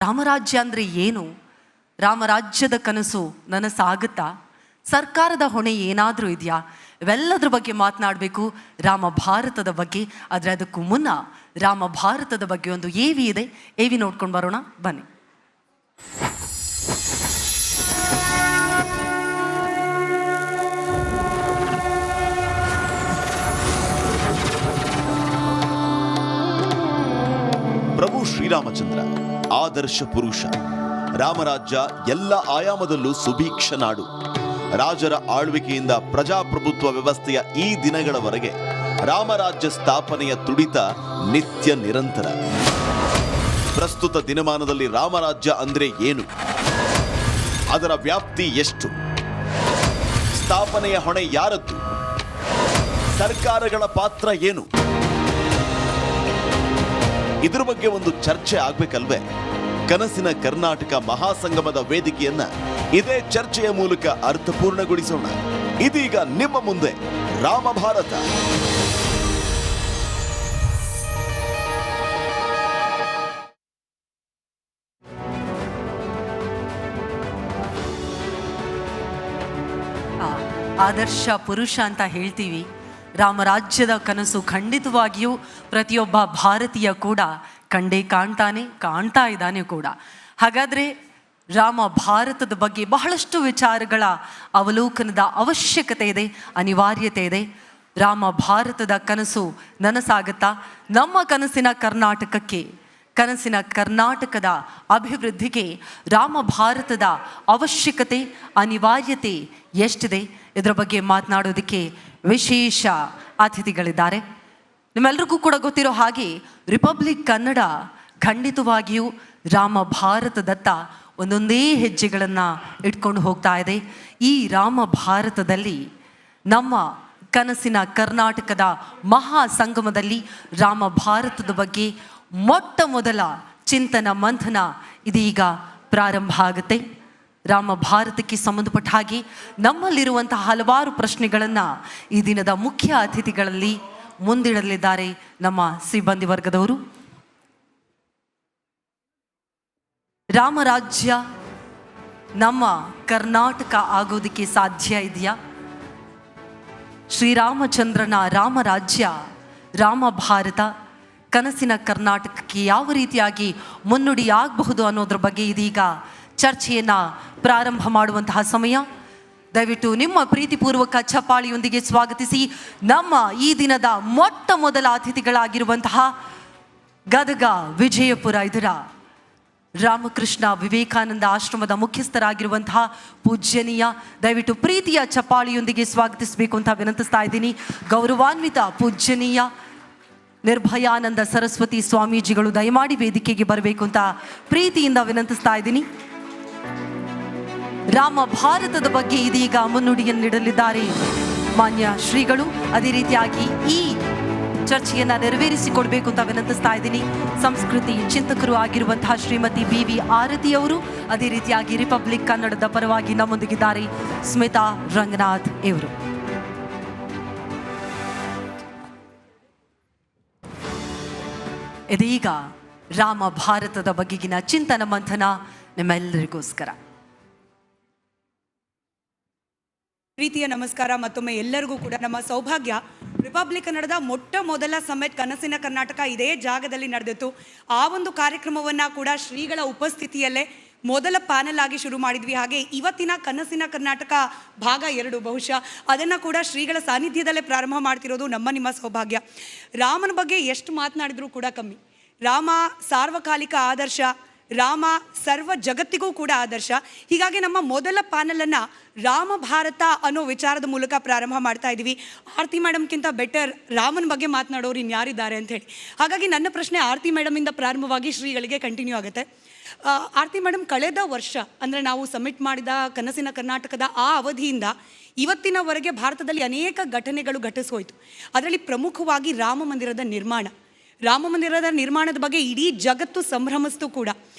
ರಾಮರಾಜ್ಯ ಅಂದರೆ ಏನು? ರಾಮರಾಜ್ಯದ ಕನಸು ನನಸಾಗುತ್ತಾ? ಸರ್ಕಾರದ ಹೊಣೆ ಏನಾದರೂ ಇದೆಯಾ? ಇವೆಲ್ಲದ್ರ ಬಗ್ಗೆ ಮಾತನಾಡಬೇಕು, ರಾಮ ಭಾರತದ ಬಗ್ಗೆ. ಆದರೆ ಅದಕ್ಕೂ ಮುನ್ನ ರಾಮ ಭಾರತದ ಬಗ್ಗೆ ಒಂದು ಎವಿ ಇದೆ, ಎವಿ ನೋಡ್ಕೊಂಡು ಬರೋಣ ಬನ್ನಿ. ಪ್ರಭು ಶ್ರೀರಾಮಚಂದ್ರ ಆದರ್ಶ ಪುರುಷ. ರಾಮರಾಜ್ಯ ಎಲ್ಲ ಆಯಾಮದಲ್ಲೂ ಸುಭೀಕ್ಷ ನಾಡು. ರಾಜರ ಆಳ್ವಿಕೆಯಿಂದ ಪ್ರಜಾಪ್ರಭುತ್ವ ವ್ಯವಸ್ಥೆಯ ಈ ದಿನಗಳವರೆಗೆ ರಾಮರಾಜ್ಯ ಸ್ಥಾಪನೆಯ ತುಡಿತ ನಿತ್ಯ ನಿರಂತರ. ಪ್ರಸ್ತುತ ದಿನಮಾನದಲ್ಲಿ ರಾಮರಾಜ್ಯ ಅಂದ್ರೆ ಏನು? ಅದರ ವ್ಯಾಪ್ತಿ ಎಷ್ಟು? ಸ್ಥಾಪನೆಯ ಹೊಣೆ ಯಾರದ್ದು? ಸರ್ಕಾರಗಳ ಪಾತ್ರ ಏನು? ಇದ್ರ ಬಗ್ಗೆ ಒಂದು ಚರ್ಚೆ ಆಗ್ಬೇಕಲ್ವೇ? ಕನಸಿನ ಕರ್ನಾಟಕ ಮಹಾಸಂಗಮದ ವೇದಿಕೆಯನ್ನ ಇದೇ ಚರ್ಚೆಯ ಮೂಲಕ ಅರ್ಥಪೂರ್ಣಗೊಳಿಸೋಣ. ಇದೀಗ ನಿಮ್ಮ ಮುಂದೆ ರಾಮ ಭಾರತ. ಆದರ್ಶ ಪುರುಷ ಅಂತ ಹೇಳ್ತೀವಿ. ರಾಮರಾಜ್ಯದ ಕನಸು ಖಂಡಿತವಾಗಿಯೂ ಪ್ರತಿಯೊಬ್ಬ ಭಾರತೀಯ ಕೂಡ ಕಂಡೇ ಕಾಣ್ತಾ ಇದ್ದಾನೆ ಕೂಡ. ಹಾಗಾದರೆ ರಾಮ ಭಾರತದ ಬಗ್ಗೆ ಬಹಳಷ್ಟು ವಿಚಾರಗಳ ಅವಲೋಕನದ ಅವಶ್ಯಕತೆ ಇದೆ, ಅನಿವಾರ್ಯತೆ ಇದೆ. ರಾಮ ಭಾರತದ ಕನಸು ನನಸಾಗುತ್ತಾ? ನಮ್ಮ ಕನಸಿನ ಕರ್ನಾಟಕಕ್ಕೆ, ಕನಸಿನ ಕರ್ನಾಟಕದ ಅಭಿವೃದ್ಧಿಗೆ ರಾಮ ಭಾರತದ ಅವಶ್ಯಕತೆ, ಅನಿವಾರ್ಯತೆ ಎಷ್ಟಿದೆ? ಇದರ ಬಗ್ಗೆ ಮಾತನಾಡೋದಕ್ಕೆ ವಿಶೇಷ ಅತಿಥಿಗಳಿದ್ದಾರೆ. ನಿಮ್ಮೆಲ್ರಿಗೂ ಕೂಡ ಗೊತ್ತಿರೋ ಹಾಗೆ ರಿಪಬ್ಲಿಕ್ ಕನ್ನಡ ಖಂಡಿತವಾಗಿಯೂ ರಾಮ ಭಾರತದತ್ತ ಒಂದೊಂದೇ ಹೆಜ್ಜೆಗಳನ್ನು ಇಟ್ಕೊಂಡು ಹೋಗ್ತಾ ಇದೆ. ಈ ರಾಮ ಭಾರತದಲ್ಲಿ ನಮ್ಮ ಕನಸಿನ ಕರ್ನಾಟಕದ ಮಹಾ ಸಂಗಮದಲ್ಲಿ ರಾಮ ಭಾರತದ ಬಗ್ಗೆ ಮೊಟ್ಟ ಮೊದಲ ಚಿಂತನ ಮಂಥನ ಇದೀಗ ಪ್ರಾರಂಭ ಆಗುತ್ತೆ. ರಾಮ ಭಾರತಕ್ಕೆ ಸಂಬಂಧಪಟ್ಟ ಹಾಗೆ ನಮ್ಮಲ್ಲಿರುವಂತಹ ಹಲವಾರು ಪ್ರಶ್ನೆಗಳನ್ನು ಈ ದಿನದ ಮುಖ್ಯ ಅತಿಥಿಗಳಲ್ಲಿ ಮುಂದಿಡಲಿದ್ದಾರೆ ನಮ್ಮ ಸಿಬ್ಬಂದಿ ವರ್ಗದವರು. ರಾಮರಾಜ್ಯ ನಮ್ಮ ಕರ್ನಾಟಕ ಆಗೋದಕ್ಕೆ ಸಾಧ್ಯ ಇದೆಯಾ? ಶ್ರೀರಾಮಚಂದ್ರನ ರಾಮರಾಜ್ಯ, ರಾಮ ಭಾರತ ಕನಸಿನ ಕರ್ನಾಟಕಕ್ಕೆ ಯಾವ ರೀತಿಯಾಗಿ ಮುನ್ನುಡಿಯಾಗಬಹುದು ಅನ್ನೋದ್ರ ಬಗ್ಗೆ ಇದೀಗ ಚರ್ಚೆಯನ್ನು ಪ್ರಾರಂಭ ಮಾಡುವಂತಹ ಸಮಯ. ದಯವಿಟ್ಟು ನಿಮ್ಮ ಪ್ರೀತಿಪೂರ್ವಕ ಚಪ್ಪಾಳಿಯೊಂದಿಗೆ ಸ್ವಾಗತಿಸಿ ನಮ್ಮ ಈ ದಿನದ ಮೊಟ್ಟ ಮೊದಲ ಅತಿಥಿಗಳಾಗಿರುವಂತಹ ಗದಗ ವಿಜಯಪುರ ಇದರ ರಾಮಕೃಷ್ಣ ವಿವೇಕಾನಂದ ಆಶ್ರಮದ ಮುಖ್ಯಸ್ಥರಾಗಿರುವಂತಹ ಪೂಜ್ಯನೀಯ, ದಯವಿಟ್ಟು ಪ್ರೀತಿಯ ಚಪ್ಪಾಳಿಯೊಂದಿಗೆ ಸ್ವಾಗತಿಸಬೇಕು ಅಂತ ವಿನಂತಿಸ್ತಾ ಇದ್ದೀನಿ. ಗೌರವಾನ್ವಿತ ಪೂಜ್ಯನೀಯ ನಿರ್ಭಯಾನಂದ ಸರಸ್ವತಿ ಸ್ವಾಮೀಜಿಗಳು ದಯಮಾಡಿ ವೇದಿಕೆಗೆ ಬರಬೇಕು ಅಂತ ಪ್ರೀತಿಯಿಂದ ವಿನಂತಿಸ್ತಾ ಇದ್ದೀನಿ. ರಾಮ ಭಾರತದ ಬಗ್ಗೆ ಇದೀಗ ಮುನ್ನುಡಿಯನ್ನು ನೀಡಲಿದ್ದಾರೆ ಮಾನ್ಯ ಶ್ರೀಗಳು. ಅದೇ ರೀತಿಯಾಗಿ ಈ ಚರ್ಚೆಯನ್ನು ನೆರವೇರಿಸಿಕೊಡ್ಬೇಕು ಅಂತ ವಿನಂತಿಸ್ತಾ ಇದ್ದೀನಿ ಸಂಸ್ಕೃತಿ ಚಿಂತಕರು ಆಗಿರುವಂತಹ ಶ್ರೀಮತಿ BV ಆರತಿ ಅವರು. ಅದೇ ರೀತಿಯಾಗಿ ರಿಪಬ್ಲಿಕ್ ಕನ್ನಡದ ಪರವಾಗಿ ನಮ್ಮೊಂದಿಗಿದ್ದಾರೆ ಸ್ಮಿತಾ ರಂಗನಾಥ್ ಇವರು. ಇದೀಗ ರಾಮ ಭಾರತದ ಬಗೆಗಿನ ಚಿಂತನ ಮಂಥನ ನಿಮ್ಮೆಲ್ಲರಿಗೋಸ್ಕರ. ಪ್ರೀತಿಯ ನಮಸ್ಕಾರ. ಮತ್ತೊಮ್ಮೆ ಎಲ್ಲರಿಗೂ ಕೂಡ ನಮ್ಮ ಸೌಭಾಗ್ಯ ರಿಪಬ್ಲಿಕ್ ಕನ್ನಡದ ಮೊಟ್ಟ ಮೊದಲ ಸಮ್ಮಿಟ್ ಕನಸಿನ ಕರ್ನಾಟಕ ಇದೇ ಜಾಗದಲ್ಲಿ ನಡೆದಿತ್ತು. ಆ ಒಂದು ಕಾರ್ಯಕ್ರಮವನ್ನು ಕೂಡ ಶ್ರೀಗಳ ಉಪಸ್ಥಿತಿಯಲ್ಲೇ ಮೊದಲ ಪ್ಯಾನಲ್ ಆಗಿ ಶುರು ಮಾಡಿದ್ವಿ. ಹಾಗೆ ಇವತ್ತಿನ ಕನಸಿನ ಕರ್ನಾಟಕ ಭಾಗ 2 ಬಹುಶಃ ಅದನ್ನು ಕೂಡ ಶ್ರೀಗಳ ಸಾನ್ನಿಧ್ಯದಲ್ಲೇ ಪ್ರಾರಂಭ ಮಾಡ್ತಿರೋದು ನಿಮ್ಮ ಸೌಭಾಗ್ಯ. ರಾಮನ ಬಗ್ಗೆ ಎಷ್ಟು ಮಾತನಾಡಿದ್ರೂ ಕೂಡ ಕಮ್ಮಿ. ರಾಮ ಸಾರ್ವಕಾಲಿಕ ಆದರ್ಶ, ರಾಮ ಸರ್ವ ಜಗತ್ತಿಗೂ ಕೂಡ ಆದರ್ಶ. ಹೀಗಾಗಿ ನಮ್ಮ ಮೊದಲ ಪ್ಯಾನಲನ್ನು ರಾಮ ಭಾರತ ಅನ್ನೋ ವಿಚಾರದ ಮೂಲಕ ಪ್ರಾರಂಭ ಮಾಡ್ತಾ ಇದ್ದೀವಿ. ಆರತಿ ಮೇಡಮ್ಗಿಂತ ಬೆಟರ್ ರಾಮನ ಬಗ್ಗೆ ಮಾತನಾಡೋರು ಇನ್ಯಾರಿದ್ದಾರೆ ಅಂತ ಹೇಳಿ. ಹಾಗಾಗಿ ನನ್ನ ಪ್ರಶ್ನೆ ಆರತಿ ಮೇಡಮಿಂದ ಪ್ರಾರಂಭವಾಗಿ ಶ್ರೀಗಳಿಗೆ ಕಂಟಿನ್ಯೂ ಆಗುತ್ತೆ. ಆರತಿ ಮೇಡಮ್, ಕಳೆದ ವರ್ಷ ಅಂದರೆ ನಾವು ಸಬ್ಮಿಟ್ ಮಾಡಿದ ಕನಸಿನ ಕರ್ನಾಟಕದ ಆ ಅವಧಿಯಿಂದ ಇವತ್ತಿನವರೆಗೆ ಭಾರತದಲ್ಲಿ ಅನೇಕ ಘಟನೆಗಳು ಘಟಿಸೋಯ್ತು. ಅದರಲ್ಲಿ ಪ್ರಮುಖವಾಗಿ ರಾಮ ಮಂದಿರದ ನಿರ್ಮಾಣದ ಬಗ್ಗೆ ಇಡೀ ಜಗತ್ತು ಸಂಭ್ರಮಿಸ್ತು ಕೂಡ.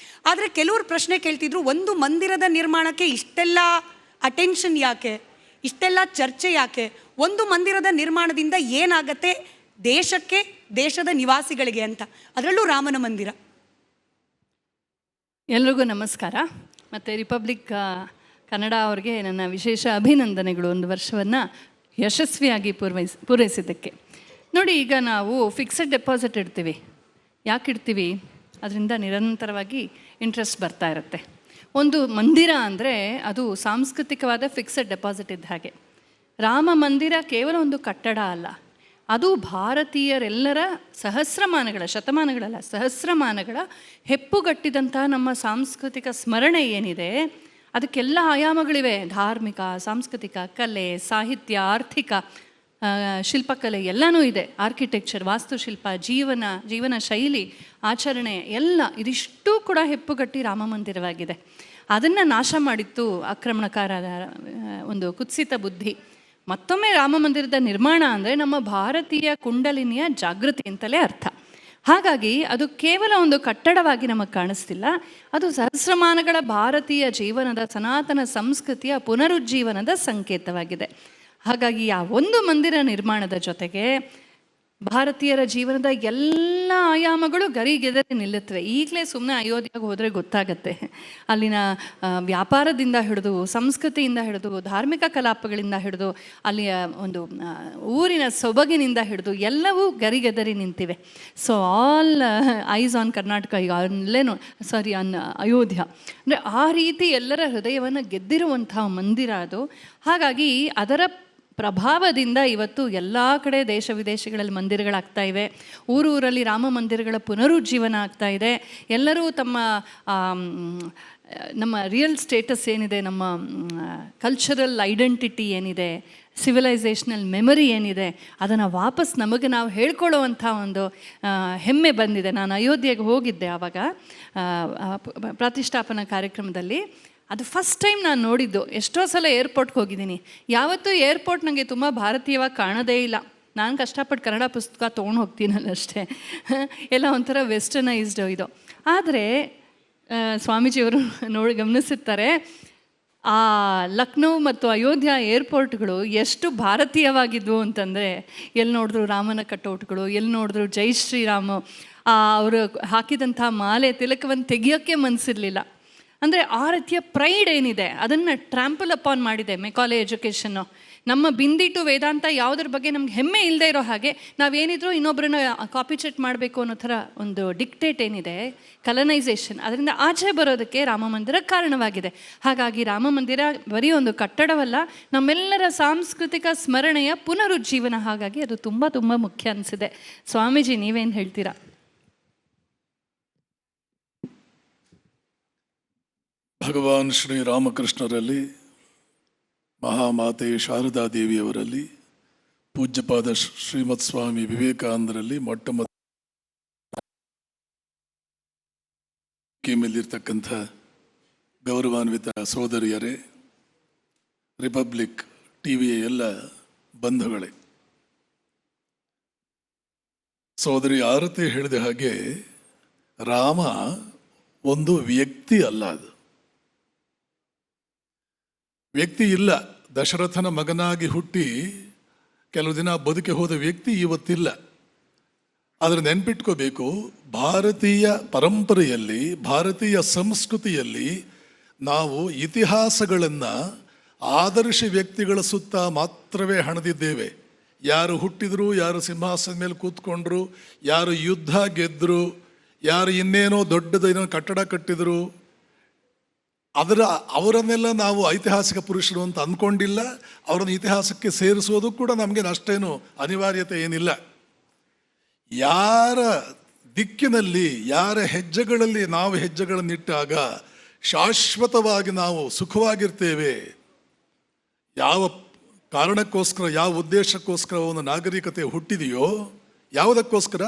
ಆದರೆ ಕೆಲವರು ಪ್ರಶ್ನೆ ಕೇಳ್ತಿದ್ರು, ಒಂದು ಮಂದಿರದ ನಿರ್ಮಾಣಕ್ಕೆ ಇಷ್ಟೆಲ್ಲ ಅಟೆನ್ಷನ್ ಯಾಕೆ, ಇಷ್ಟೆಲ್ಲ ಚರ್ಚೆ ಯಾಕೆ? ಒಂದು ಮಂದಿರದ ನಿರ್ಮಾಣದಿಂದ ಏನಾಗತ್ತೆ ದೇಶಕ್ಕೆ, ದೇಶದ ನಿವಾಸಿಗಳಿಗೆ ಅಂತ, ಅದರಲ್ಲೂ ರಾಮನ ಮಂದಿರ. ಎಲ್ರಿಗೂ ನಮಸ್ಕಾರ. ಮತ್ತು ರಿಪಬ್ಲಿಕ್ ಕನ್ನಡ ಅವ್ರಿಗೆ ನನ್ನ ವಿಶೇಷ ಅಭಿನಂದನೆಗಳು, ಒಂದು ವರ್ಷವನ್ನು ಯಶಸ್ವಿಯಾಗಿ ಪೂರೈಸಿದ್ದಕ್ಕೆ. ನೋಡಿ, ಈಗ ನಾವು ಫಿಕ್ಸೆಡ್ ಡೆಪಾಸಿಟ್ ಇಡ್ತೀವಿ. ಯಾಕೆ ಇಡ್ತೀವಿ? ಅದರಿಂದ ನಿರಂತರವಾಗಿ ಇಂಟ್ರೆಸ್ಟ್ ಬರ್ತಾ ಇರುತ್ತೆ. ಒಂದು ಮಂದಿರ ಅಂದರೆ ಅದು ಸಾಂಸ್ಕೃತಿಕವಾದ ಫಿಕ್ಸೆಡ್ ಡೆಪಾಸಿಟ್ ಇದ್ದ ಹಾಗೆ. ರಾಮ ಮಂದಿರ ಕೇವಲ ಒಂದು ಕಟ್ಟಡ ಅಲ್ಲ, ಅದು ಭಾರತೀಯರೆಲ್ಲರ ಸಹಸ್ರಮಾನಗಳ ಹೆಪ್ಪುಗಟ್ಟಿದಂಥ ನಮ್ಮ ಸಾಂಸ್ಕೃತಿಕ ಸ್ಮರಣೆ ಏನಿದೆ, ಅದಕ್ಕೆಲ್ಲ ಆಯಾಮಗಳಿವೆ. ಧಾರ್ಮಿಕ, ಸಾಂಸ್ಕೃತಿಕ, ಕಲೆ, ಸಾಹಿತ್ಯ, ಆರ್ಥಿಕ, ಶಿಲ್ಪಕಲೆ ಎಲ್ಲನೂ ಇದೆ. ಆರ್ಕಿಟೆಕ್ಚರ್, ವಾಸ್ತುಶಿಲ್ಪ, ಜೀವನ ಶೈಲಿ, ಆಚರಣೆ ಎಲ್ಲ ಇದಿಷ್ಟು ಕೂಡ ಹೆಪ್ಪುಗಟ್ಟಿ ರಾಮ ಮಂದಿರವಾಗಿದೆ. ಅದನ್ನು ನಾಶ ಮಾಡಿತ್ತು ಆಕ್ರಮಣಕಾರರ ಒಂದು ಕುತ್ಸಿತ ಬುದ್ಧಿ. ಮತ್ತೊಮ್ಮೆ ರಾಮ ಮಂದಿರದ ನಿರ್ಮಾಣ ಅಂದರೆ ನಮ್ಮ ಭಾರತೀಯ ಕುಂಡಲಿನಿಯ ಜಾಗೃತಿ ಅಂತಲೇ ಅರ್ಥ. ಹಾಗಾಗಿ ಅದು ಕೇವಲ ಒಂದು ಕಟ್ಟಡವಾಗಿ ನಮಗೆ ಕಾಣಿಸ್ತಿಲ್ಲ, ಅದು ಸಹಸ್ರಮಾನಗಳ ಭಾರತೀಯ ಜೀವನದ ಸನಾತನ ಸಂಸ್ಕೃತಿಯ ಪುನರುಜ್ಜೀವನದ ಸಂಕೇತವಾಗಿದೆ. ಹಾಗಾಗಿ ಆ ಒಂದು ಮಂದಿರ ನಿರ್ಮಾಣದ ಜೊತೆಗೆ ಭಾರತೀಯರ ಜೀವನದ ಎಲ್ಲ ಆಯಾಮಗಳು ಗರಿಗೆದರಿ ನಿಲ್ಲುತ್ತವೆ. ಈಗಲೇ ಸುಮ್ಮನೆ ಅಯೋಧ್ಯೆಗೆ ಹೋದರೆ ಗೊತ್ತಾಗತ್ತೆ. ಅಲ್ಲಿನ ವ್ಯಾಪಾರದಿಂದ ಹಿಡಿದು, ಸಂಸ್ಕೃತಿಯಿಂದ ಹಿಡಿದು, ಧಾರ್ಮಿಕ ಕಲಾಪಗಳಿಂದ ಹಿಡಿದು, ಅಲ್ಲಿಯ ಒಂದು ಊರಿನ ಸೊಬಗಿನಿಂದ ಹಿಡಿದು ಎಲ್ಲವೂ ಗರಿಗೆದರಿ ನಿಂತಿವೆ. So all ice on Karnataka, ಈಗ ಆನ್ ಅಯೋಧ್ಯ. ಅಂದರೆ ಆ ರೀತಿ ಎಲ್ಲರ ಹೃದಯವನ್ನು ಗೆದ್ದಿರುವಂಥ ಮಂದಿರ ಅದು. ಹಾಗಾಗಿ ಅದರ ಪ್ರಭಾವದಿಂದ ಇವತ್ತು ಎಲ್ಲ ಕಡೆ ದೇಶ ವಿದೇಶಗಳಲ್ಲಿ ಮಂದಿರಗಳಾಗ್ತಾ ಇವೆ. ಊರೂರಲ್ಲಿ ರಾಮ ಮಂದಿರಗಳ ಪುನರುಜ್ಜೀವನ ಆಗ್ತಾ ಇದೆ. ಎಲ್ಲರೂ ನಮ್ಮ ರಿಯಲ್ ಸ್ಟೇಟಸ್ ಏನಿದೆ, ನಮ್ಮ ಕಲ್ಚರಲ್ ಐಡೆಂಟಿಟಿ ಏನಿದೆ, ಸಿವಿಲೈಸೇಷನಲ್ ಮೆಮರಿ ಏನಿದೆ, ಅದನ್ನು ವಾಪಸ್ ನಮಗೆ ನಾವು ಹೇಳ್ಕೊಳ್ಳುವಂಥ ಒಂದು ಹೆಮ್ಮೆ ಬಂದಿದೆ. ನಾನು ಅಯೋಧ್ಯೆಗೆ ಹೋಗಿದ್ದೆ ಆವಾಗ ಪ್ರತಿಷ್ಠಾಪನಾ ಕಾರ್ಯಕ್ರಮದಲ್ಲಿ. ಅದು ಫಸ್ಟ್ ಟೈಮ್ ನಾನು ನೋಡಿದ್ದು. ಎಷ್ಟೋ ಸಲ ಏರ್ಪೋರ್ಟ್ಗೆ ಹೋಗಿದ್ದೀನಿ, ಯಾವತ್ತೂ ಏರ್ಪೋರ್ಟ್ ನನಗೆ ತುಂಬ ಭಾರತೀಯವಾಗಿ ಕಾಣೋದೇ ಇಲ್ಲ. ನಾನು ಕಷ್ಟಪಟ್ಟು ಕನ್ನಡ ಪುಸ್ತಕ ತೊಗೊಂಡು ಹೋಗ್ತೀನಲ್ಲ ಅಷ್ಟೇ, ಎಲ್ಲ ಒಂಥರ ವೆಸ್ಟರ್ನೈಸ್ಡ್ ಇದು. ಆದರೆ ಸ್ವಾಮೀಜಿಯವರು ಗಮನಿಸಿರ್ತಾರೆ, ಆ ಲಕ್ನೋ ಮತ್ತು ಅಯೋಧ್ಯ ಏರ್ಪೋರ್ಟ್ಗಳು ಎಷ್ಟು ಭಾರತೀಯವಾಗಿದ್ವು ಅಂತಂದರೆ, ಎಲ್ಲಿ ನೋಡಿದ್ರು ರಾಮನ ಕಟೌಟ್ಗಳು, ಎಲ್ಲಿ ನೋಡಿದ್ರು ಜೈ ಶ್ರೀರಾಮ, ಅವರು ಹಾಕಿದಂಥ ಮಾಲೆ ತಿಲಕವನ್ನು ತೆಗಿಯೋಕ್ಕೆ ಮನಸ್ಸಿರಲಿಲ್ಲ. ಅಂದರೆ ಆ ರೀತಿಯ ಪ್ರೈಡ್ ಏನಿದೆ ಅದನ್ನು ಟ್ರಾಂಪಲ್ ಅಪಾನ್ ಮಾಡಿದೆ ಮೆಕಾಲೆ ಎಜುಕೇಷನ್ನು. ನಮ್ಮ ಬಿಂದಿ ಟು ವೇದಾಂತ ಯಾವುದ್ರ ಬಗ್ಗೆ ನಮ್ಗೆ ಹೆಮ್ಮೆ ಇಲ್ಲದೆ ಇರೋ ಹಾಗೆ, ನಾವೇನಿದ್ರು ಇನ್ನೊಬ್ಬರನ್ನ ಕಾಪಿ ಚೆಟ್ ಮಾಡಬೇಕು ಅನ್ನೋ ಥರ ಒಂದು ಡಿಕ್ಟೇಟ್ ಏನಿದೆ, ಕಲನೈಸೇಷನ್, ಅದರಿಂದ ಆಚೆ ಬರೋದಕ್ಕೆ ರಾಮ ಮಂದಿರ ಕಾರಣವಾಗಿದೆ. ಹಾಗಾಗಿ ರಾಮ ಮಂದಿರ ಬರೀ ಒಂದು ಕಟ್ಟಡವಲ್ಲ, ನಮ್ಮೆಲ್ಲರ ಸಾಂಸ್ಕೃತಿಕ ಸ್ಮರಣೆಯ ಪುನರುಜ್ಜೀವನ. ಹಾಗಾಗಿ ಅದು ತುಂಬ ತುಂಬ ಮುಖ್ಯ ಅನಿಸಿದೆ. ಸ್ವಾಮೀಜಿ, ನೀವೇನು ಹೇಳ್ತೀರಾ? ಭಗವಾನ್ ಶ್ರೀರಾಮಕೃಷ್ಣರಲ್ಲಿ, ಮಹಾಮಾತೆ ಶಾರದಾ ದೇವಿಯವರಲ್ಲಿ, ಪೂಜ್ಯಪಾದ ಶ್ರೀಮತ್ ಸ್ವಾಮಿ ವಿವೇಕಾನಂದರಲ್ಲಿ ಮೊಟ್ಟ ಮೇಲಿರ್ತಕ್ಕಂಥ ಗೌರವಾನ್ವಿತ ಸೋದರಿಯರೇ, ರಿಪಬ್ಲಿಕ್ ಟಿವಿಯ ಎಲ್ಲ ಬಂಧುಗಳೇ, ಸೋದರಿ ಆರತಿ ಹೇಳಿದ ಹಾಗೆ ರಾಮ ಒಂದು ವ್ಯಕ್ತಿ ಅಲ್ಲ. ಅದು ವ್ಯಕ್ತಿ ಇಲ್ಲ. ದಶರಥನ ಮಗನಾಗಿ ಹುಟ್ಟಿ ಕೆಲವು ದಿನ ಬದುಕಿ ಹೋದ ವ್ಯಕ್ತಿ ಇವತ್ತಿಲ್ಲ. ಆದರೆ ನೆನ್ಪಿಟ್ಕೋಬೇಕು, ಭಾರತೀಯ ಪರಂಪರೆಯಲ್ಲಿ, ಭಾರತೀಯ ಸಂಸ್ಕೃತಿಯಲ್ಲಿ ನಾವು ಇತಿಹಾಸಗಳನ್ನು ಆದರ್ಶ ವ್ಯಕ್ತಿಗಳ ಸುತ್ತ ಮಾತ್ರವೇ ಹಣದಿದ್ದೇವೆ. ಯಾರು ಹುಟ್ಟಿದ್ರು, ಯಾರು ಸಿಂಹಾಸನದ ಮೇಲೆ ಕೂತ್ಕೊಂಡ್ರು, ಯಾರು ಯುದ್ಧ ಗೆದ್ದರು, ಯಾರು ಇನ್ನೇನೋ ದೊಡ್ಡದೇನೋ ಕಟ್ಟಡ ಕಟ್ಟಿದರು, ಅವರನ್ನೆಲ್ಲ ನಾವು ಐತಿಹಾಸಿಕ ಪುರುಷರು ಅಂತ ಅಂದ್ಕೊಂಡಿಲ್ಲ. ಅವರನ್ನು ಇತಿಹಾಸಕ್ಕೆ ಸೇರಿಸೋದು ಕೂಡ ನಮಗೆ ಅಷ್ಟೇನು ಅನಿವಾರ್ಯತೆ ಏನಿಲ್ಲ. ಯಾರ ದಿಕ್ಕಿನಲ್ಲಿ, ಯಾರ ಹೆಜ್ಜೆಗಳಲ್ಲಿ ನಾವು ಹೆಜ್ಜೆಗಳನ್ನಿಟ್ಟಾಗ ಶಾಶ್ವತವಾಗಿ ನಾವು ಸುಖವಾಗಿರ್ತೇವೆ. ಯಾವ ಕಾರಣಕ್ಕೋಸ್ಕರ, ಯಾವ ಉದ್ದೇಶಕ್ಕೋಸ್ಕರ ಒಂದು ನಾಗರಿಕತೆ ಹುಟ್ಟಿದೆಯೋ, ಯಾವುದಕ್ಕೋಸ್ಕರ?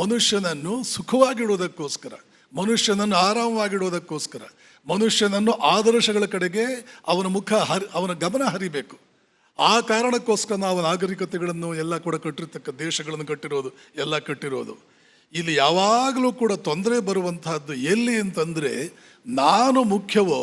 ಮನುಷ್ಯನನ್ನು ಸುಖವಾಗಿಡುವುದಕ್ಕೋಸ್ಕರ, ಮನುಷ್ಯನನ್ನು ಆರಾಮವಾಗಿಡುವುದಕ್ಕೋಸ್ಕರ, ಮನುಷ್ಯನನ್ನು ಆದರ್ಶಗಳ ಕಡೆಗೆ ಅವನ ಗಮನ ಹರಿಬೇಕು. ಆ ಕಾರಣಕ್ಕೋಸ್ಕರ ನಾವು ನಾಗರಿಕತೆಗಳನ್ನು ಎಲ್ಲ ಕೂಡ ಕಟ್ಟಿರ್ತಕ್ಕ, ದೇಶಗಳನ್ನು ಕಟ್ಟಿರೋದು. ಇಲ್ಲಿ ಯಾವಾಗಲೂ ಕೂಡ ತೊಂದರೆ ಬರುವಂತಹದ್ದು ಎಲ್ಲಿ ಅಂತಂದರೆ, ನಾನು ಮುಖ್ಯವೋ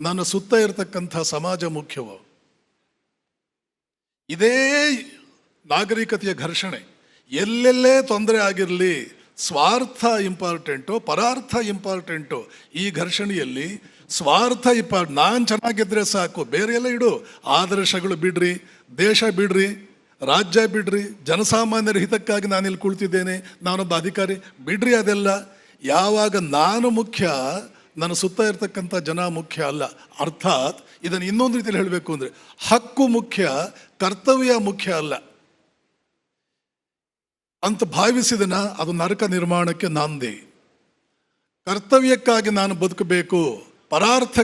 ನನ್ನ ಸುತ್ತ ಇರತಕ್ಕಂಥ ಸಮಾಜ ಮುಖ್ಯವೋ? ಇದೇ ನಾಗರಿಕತೆಯ ಘರ್ಷಣೆ. ಎಲ್ಲೆಲ್ಲೇ ತೊಂದರೆ ಆಗಿರಲಿ, ಸ್ವಾರ್ಥ ಇಂಪಾರ್ಟೆಂಟು ಪರಾರ್ಥ ಇಂಪಾರ್ಟೆಂಟು. ಈ ಘರ್ಷಣೆಯಲ್ಲಿ ಸ್ವಾರ್ಥ ನಾನು ಚೆನ್ನಾಗಿದ್ರೆ ಸಾಕು, ಬೇರೆ ಎಲ್ಲ ಇಡು, ಆದರ್ಶಗಳು ಬಿಡ್ರಿ, ದೇಶ ಬಿಡ್ರಿ, ರಾಜ್ಯ ಬಿಡ್ರಿ, ಜನಸಾಮಾನ್ಯರ ಹಿತಕ್ಕಾಗಿ ನಾನಿಲ್ಲಿ ಕುಳಿತಿದ್ದೇನೆ, ನಾನೊಬ್ಬ ಅಧಿಕಾರಿ, ಬಿಡ್ರಿ ಅದೆಲ್ಲ. ಯಾವಾಗ ನಾನು ಮುಖ್ಯ, ನನ್ನ ಸುತ್ತ ಇರ್ತಕ್ಕಂಥ ಜನ ಮುಖ್ಯ ಅಲ್ಲ. ಅರ್ಥಾತ್ ಇದನ್ನು ಇನ್ನೊಂದು ರೀತಿಯಲ್ಲಿ ಹೇಳಬೇಕು ಅಂದರೆ, ಹಕ್ಕು ಮುಖ್ಯ, ಕರ್ತವ್ಯ ಮುಖ್ಯ ಅಲ್ಲ ಅಂತ ಭಾವಿಸಿದನ ಅದು ನರಕ ನಿರ್ಮಾಣಕ್ಕೆ ನಾಂದಿ. ಕರ್ತವ್ಯಕ್ಕಾಗಿ ನಾನು ಬದುಕಬೇಕು, ಪರಾರ್ಥ